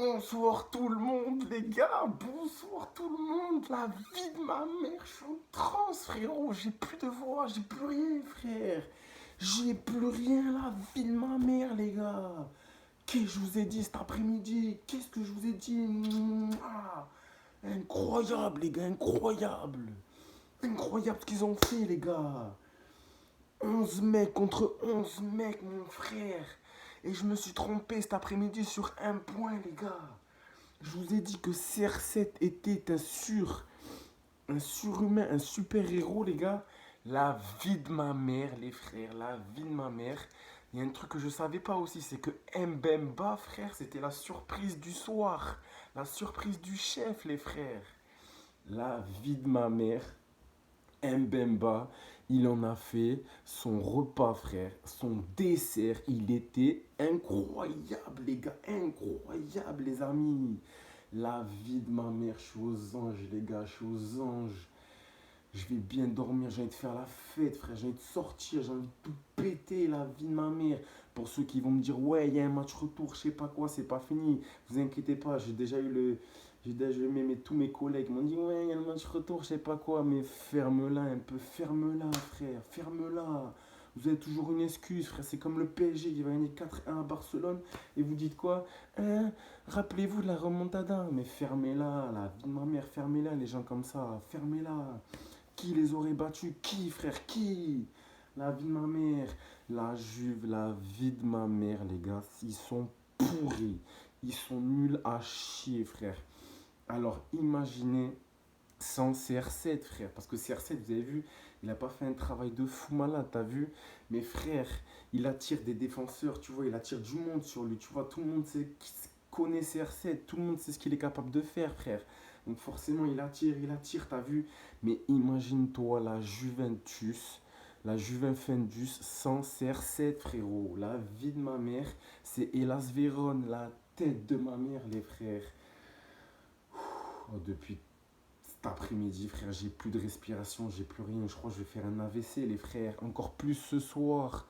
Bonsoir tout le monde, les gars. Bonsoir tout le monde. La vie de ma mère, je suis en transe, frérot. J'ai plus de voix, j'ai plus rien, frère. J'ai plus rien, la vie de ma mère, les gars. Qu'est-ce que je vous ai dit cet après-midi? Qu'est-ce que je vous ai dit? Incroyable, les gars, incroyable. Incroyable ce qu'ils ont fait, les gars. 11 mecs contre 11 mecs, mon frère. Et je me suis trompé cet après-midi sur un point, les gars. Je vous ai dit que CR7 était un surhumain, un super-héros, les gars. La vie de ma mère, les frères, la vie de ma mère. Il y a un truc que je savais pas aussi, c'est que Mbemba, frère, c'était la surprise du soir. La surprise du chef, les frères. La vie de ma mère. Mbemba, il en a fait son repas, frère, son dessert. Il était incroyable, les gars, incroyable, les amis. La vie de ma mère, je suis aux anges, les gars, je suis aux anges. Je vais bien dormir, j'ai envie de faire la fête, frère, j'ai envie de sortir, j'ai envie de tout péter, la vie de ma mère. Pour ceux qui vont me dire, ouais, il y a un match retour, je sais pas quoi, c'est pas fini. Vous inquiétez pas, j'ai déjà eu le. J'ai déjà eu tous mes collègues m'ont dit, ouais, il y a le match retour, je sais pas quoi, mais ferme-la un peu, ferme-la, frère, ferme-la. Vous avez toujours une excuse, frère, c'est comme le PSG qui va gagner 4-1 à Barcelone, et vous dites quoi? Hein, rappelez-vous de la remontada, mais fermez-la, la vie de ma mère, fermez-la, les gens comme ça, fermez-la. Qui les aurait battus? Qui, frère? Qui? La vie de ma mère. La Juve, la vie de ma mère, les gars. Ils sont pourris. Ils sont nuls à chier, frère. Alors, imaginez sans CR7, frère. Parce que CR7, vous avez vu, il n'a pas fait un travail de fou malade, t'as vu? Mais frère, il attire des défenseurs, tu vois, il attire du monde sur lui. Tu vois, tout le monde sait, connaît CR7, tout le monde sait ce qu'il est capable de faire, frère. Donc forcément, il attire, t'as vu? Mais imagine-toi la Juventus sans CR7, frérot. La vie de ma mère, c'est Hellas Vérone, la tête de ma mère, les frères. Oh, depuis cet après-midi, frère, j'ai plus de respiration, j'ai plus rien. Je crois que je vais faire un AVC, les frères. Encore plus ce soir.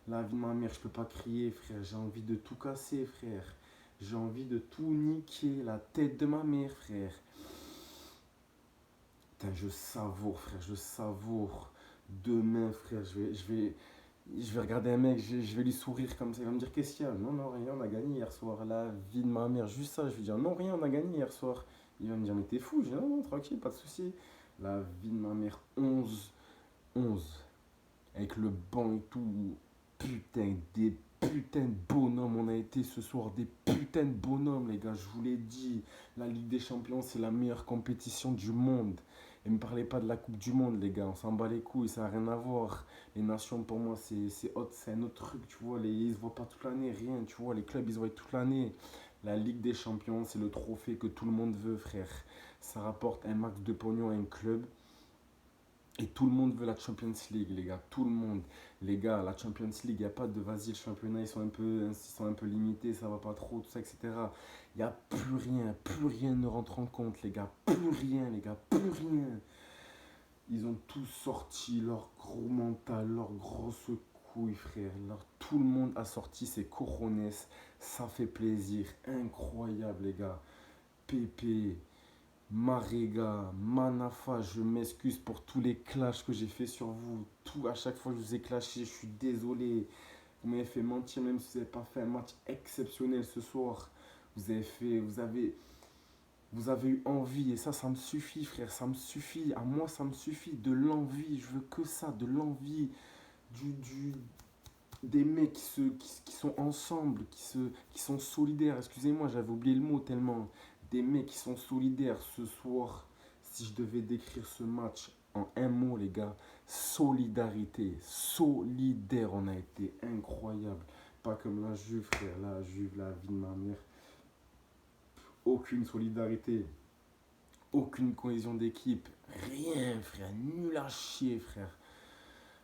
La vie de ma mère, je peux pas crier, frère. J'ai envie de tout casser, frère. J'ai envie de tout niquer. La tête de ma mère, frère. Putain, je savoure, frère, je savoure. Demain, frère, je vais regarder un mec, je vais lui sourire comme ça. Il va me dire, qu'est-ce qu'il y a? Non, non, rien, on a gagné hier soir. La vie de ma mère, juste ça. Je vais lui dire, non, rien, on a gagné hier soir. Il va me dire, mais t'es fou? Je dis, non, non, tranquille, pas de souci. La vie de ma mère, 11 avec le banc et tout. Putain, des putains de bonhommes. On a été ce soir des putains de bonhommes, les gars. Je vous l'ai dit. La Ligue des Champions, c'est la meilleure compétition du monde. Et me parlez pas de la Coupe du Monde, les gars. On s'en bat les couilles, ça n'a rien à voir. Les nations, pour moi, c'est un autre truc, tu vois. Ils se voient pas toute l'année, rien, tu vois. Les clubs, ils se voient toute l'année. La Ligue des Champions, c'est le trophée que tout le monde veut, frère. Ça rapporte un max de pognon à un club. Et tout le monde veut la Champions League, les gars. Tout le monde. Les gars, la Champions League, il n'y a pas de vas-y, le championnat, ils sont un peu limités, ça va pas trop, tout ça, etc. Il n'y a plus rien ne rentre en compte, les gars. Plus rien, les gars, plus rien. Ils ont tous sorti leur gros mental, leur grosse couille, frère. Tout le monde a sorti ses cojones. Ça fait plaisir. Incroyable, les gars. Pépé, Marega, Manafa, je m'excuse pour tous les clashs que j'ai fait sur vous. Tout, à chaque fois que je vous ai clashé, je suis désolé. Vous m'avez fait mentir même si vous n'avez pas fait un match exceptionnel ce soir. Vous avez eu envie et ça me suffit, frère, ça me suffit. À moi, ça me suffit. De l'envie, je veux que ça, de l'envie. Du, du, des mecs qui sont ensemble, qui sont solidaires. Excusez-moi, j'avais oublié le mot tellement. Des mecs qui sont solidaires ce soir. Si je devais décrire ce match en un mot, les gars, solidarité. Solidaire, on a été incroyable. Pas comme la Juve, frère. La Juve, la vie de ma mère. Aucune solidarité. Aucune cohésion d'équipe. Rien, frère. Nul à chier, frère.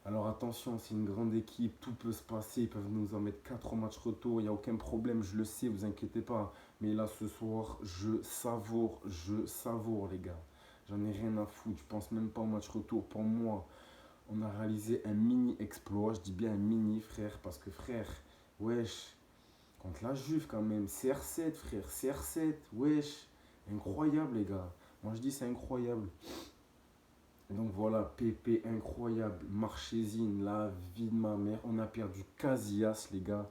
Alors attention, c'est une grande équipe, tout peut se passer, ils peuvent nous en mettre 4 au match retour, il n'y a aucun problème, je le sais, vous inquiétez pas. Mais là ce soir, je savoure les gars. J'en ai rien à foutre, je pense même pas au match retour. Pour moi, on a réalisé un mini exploit, je dis bien un mini frère, parce que frère, wesh, Contre la Juve, quand même. CR7, frère. CR7. Wesh. Incroyable, les gars. Moi, je dis, c'est incroyable. Donc voilà, PP incroyable, Marchésine, la vie de ma mère. On a perdu Casillas, les gars,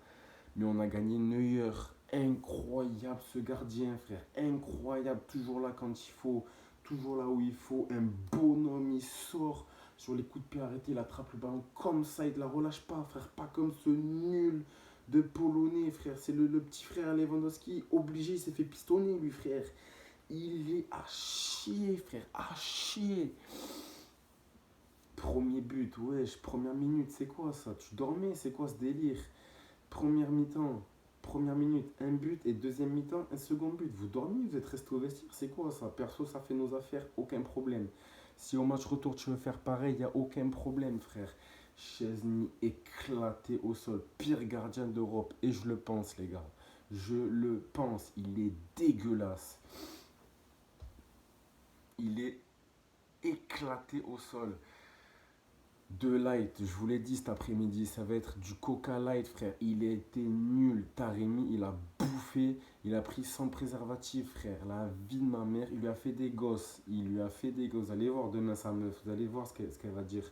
mais on a gagné Neuer. Incroyable ce gardien, frère. Incroyable, toujours là quand il faut, toujours là où il faut. Un bonhomme, il sort sur les coups de pied arrêtés, il attrape le ballon comme ça, il ne la relâche pas, frère. Pas comme ce nul de Polonais, frère. C'est le petit frère Lewandowski, obligé, il s'est fait pistonner, lui, frère. Il est à chier, frère, à chier. Premier but, wesh, première minute, c'est quoi ça? Tu dormais, c'est quoi ce délire? Première mi-temps, première minute, un but et deuxième mi-temps, un second but. Vous dormez, vous êtes resté au vestiaire, c'est quoi ça? Perso, ça fait nos affaires, aucun problème. Si au match retour tu veux faire pareil, il n'y a aucun problème, frère. Chesney éclaté au sol, pire gardien d'Europe, et je le pense, les gars. Je le pense, il est dégueulasse. Il est éclaté au sol. De light, je vous l'ai dit cet après-midi, ça va être du Coca Light, frère. Il a été nul. Taremi, il a bouffé, il a pris sans préservatif, frère. La vie de ma mère, il lui a fait des gosses. Il lui a fait des gosses. Vous allez voir demain sa meuf, vous allez voir ce qu'elle va dire.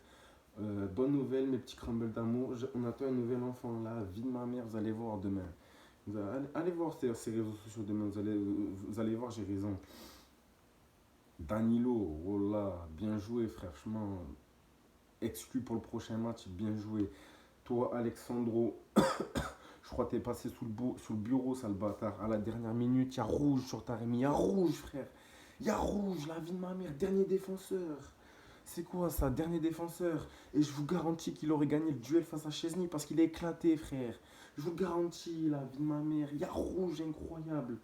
Bonne nouvelle, mes petits crumbles d'amour. On attend un nouvel enfant. La vie de ma mère, vous allez voir demain. Allez voir ces réseaux sociaux demain, vous allez voir, j'ai raison. Danilo, oh là, bien joué, frère. Franchement, exclu pour le prochain match, bien joué. Toi, Alexandro, je crois que t'es passé sous le bureau, sale bâtard. À la dernière minute, il y a rouge sur Taremi. Il y a rouge, frère. Il y a rouge, la vie de ma mère. Dernier défenseur. C'est quoi ça, dernier défenseur? Et je vous garantis qu'il aurait gagné le duel face à Chesney parce qu'il est éclaté, frère. Je vous garantis, la vie de ma mère. Il y a rouge, incroyable.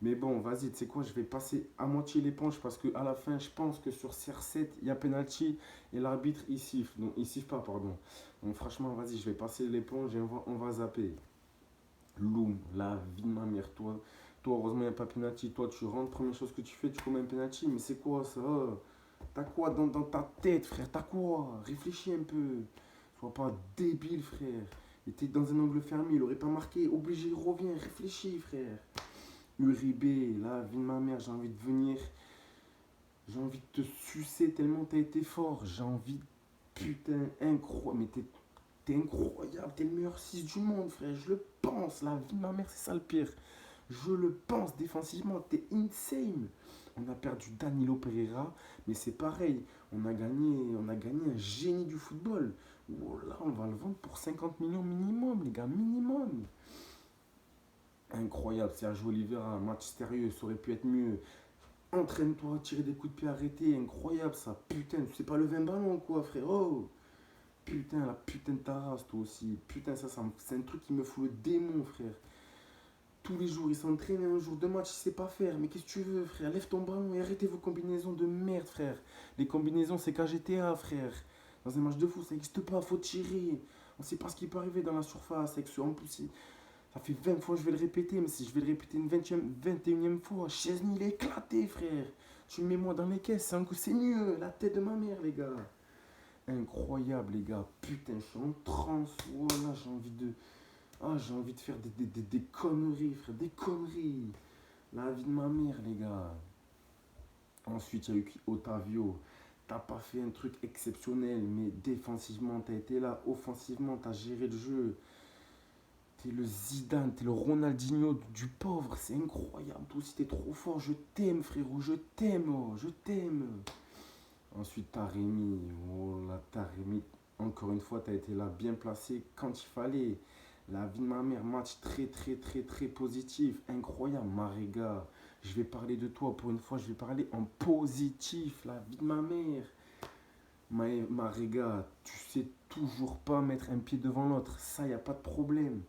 Mais bon, vas-y, tu sais quoi, je vais passer à moitié l'éponge parce qu'à la fin, je pense que sur CR7, il y a penalty et l'arbitre, il siffle. Non, il siffle pas, pardon. Donc franchement, vas-y, je vais passer l'éponge et on va zapper. Loum, la vie de ma mère, toi heureusement, il n'y a pas penalty. Toi, tu rentres, première chose que tu fais, tu commets un penalty. Mais c'est quoi ça? T'as quoi dans ta tête, frère? T'as quoi? Réfléchis un peu. Sois pas débile, frère. Il était dans un angle fermé, il aurait pas marqué. Obligé, il revient. Réfléchis, frère. Uribe, la vie de ma mère, j'ai envie de venir. J'ai envie de te sucer tellement t'as été fort. J'ai envie, putain, incroyable. Mais t'es incroyable, t'es le meilleur 6 du monde, frère. Je le pense, la vie de ma mère, c'est ça le pire. Je le pense, défensivement, t'es insane. On a perdu Danilo Pereira, mais c'est pareil. On a gagné un génie du football. Oh là, on va le vendre pour 50 millions minimum, les gars, minimum. Incroyable, Sergio Oliveira, un match sérieux, ça aurait pu être mieux. Entraîne-toi, tirer des coups de pied arrêtés, incroyable ça. Putain, tu sais pas lever un ballon quoi, frérot. Putain, la putain de ta race, toi aussi. Putain, c'est un truc qui me fout le démon, frère. Tous les jours, il s'entraîne et un jour de match, il sait pas faire. Mais qu'est-ce que tu veux, frère? Lève ton ballon et arrêtez vos combinaisons de merde, frère. Les combinaisons, c'est KGTA, frère. Dans un match de foot, ça n'existe pas, faut tirer. On sait pas ce qui peut arriver dans la surface. En plus, ça fait 20 fois que je vais le répéter, mais si je vais le répéter une 21e fois, Chesney il est éclaté, frère. Tu le mets moi dans les caisses, c'est mieux. La tête de ma mère, les gars. Incroyable, les gars. Putain, je suis en transe. Voilà, j'ai envie de. Ah, j'ai envie de faire des conneries, frère. Des conneries. La vie de ma mère, les gars. Ensuite, il y a eu Otavio. T'as pas fait un truc exceptionnel, mais défensivement, t'as été là. Offensivement, t'as géré le jeu. T'es le Zidane, t'es le Ronaldinho du pauvre, c'est incroyable. Toi aussi, t'es trop fort. Je t'aime, frérot, je t'aime, oh, je t'aime. Ensuite, Taremi. Oh là, Taremi. Encore une fois, t'as été là, bien placé quand il fallait. La vie de ma mère, match très, très, très, très positif. Incroyable, Marega. Je vais parler de toi. Pour une fois, je vais parler en positif. La vie de ma mère. Marega, tu sais toujours pas mettre un pied devant l'autre. Ça, y a pas de problème.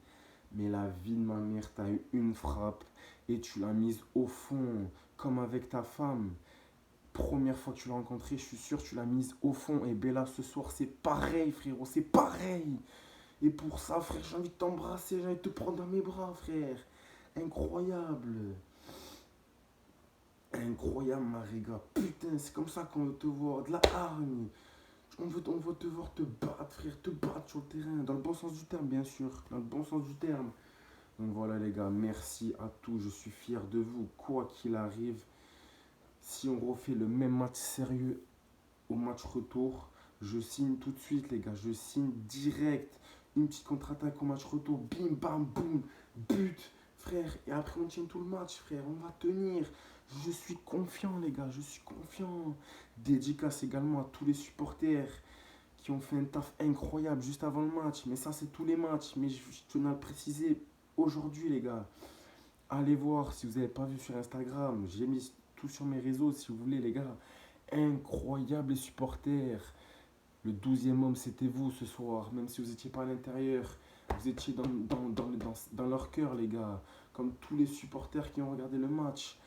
Mais la vie de ma mère, t'as eu une frappe et tu l'as mise au fond, comme avec ta femme. Première fois que tu l'as rencontrée, je suis sûr, tu l'as mise au fond. Et Bella, ce soir, c'est pareil, frérot, c'est pareil. Et pour ça, frère, j'ai envie de t'embrasser, j'ai envie de te prendre dans mes bras, frère. Incroyable. Incroyable, Mariga. Putain, c'est comme ça qu'on veut te voir. De la hargne. On veut te voir te battre, frère, te battre sur le terrain. Dans le bon sens du terme, bien sûr. Dans le bon sens du terme. Donc voilà les gars, merci à tous, je suis fier de vous, quoi qu'il arrive. Si on refait le même match sérieux au match retour, je signe tout de suite les gars, je signe direct. Une petite contre-attaque au match retour, bim bam boum, but, frère. Et après on tient tout le match, frère, on va tenir. Je suis confiant les gars, je suis confiant. Dédicace également à tous les supporters qui ont fait un taf incroyable juste avant le match. Mais ça, c'est tous les matchs. Mais je tenais à le préciser aujourd'hui, les gars. Allez voir si vous n'avez pas vu sur Instagram. J'ai mis tout sur mes réseaux si vous voulez, les gars. Incroyable les supporters. Le 12e homme, c'était vous ce soir. Même si vous n'étiez pas à l'intérieur, vous étiez dans leur cœur, les gars. Comme tous les supporters qui ont regardé le match.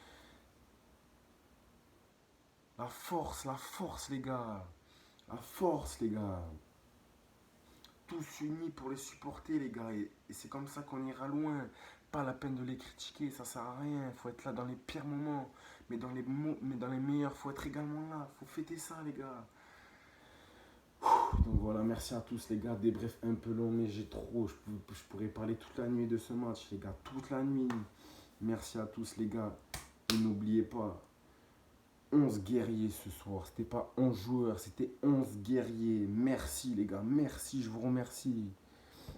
La force, les gars. La force, les gars. Tous unis pour les supporter, les gars. Et c'est comme ça qu'on ira loin. Pas la peine de les critiquer, ça sert à rien. Il faut être là dans les pires moments. Mais dans les meilleurs, faut être également là. Faut fêter ça, les gars. Donc voilà, merci à tous, les gars. Débrief un peu long, mais j'ai trop. Je pourrais parler toute la nuit de ce match, les gars. Toute la nuit. Merci à tous, les gars. Et n'oubliez pas, 11 guerriers ce soir. C'était pas 11 joueurs, c'était 11 guerriers. Merci, les gars. Merci, je vous remercie.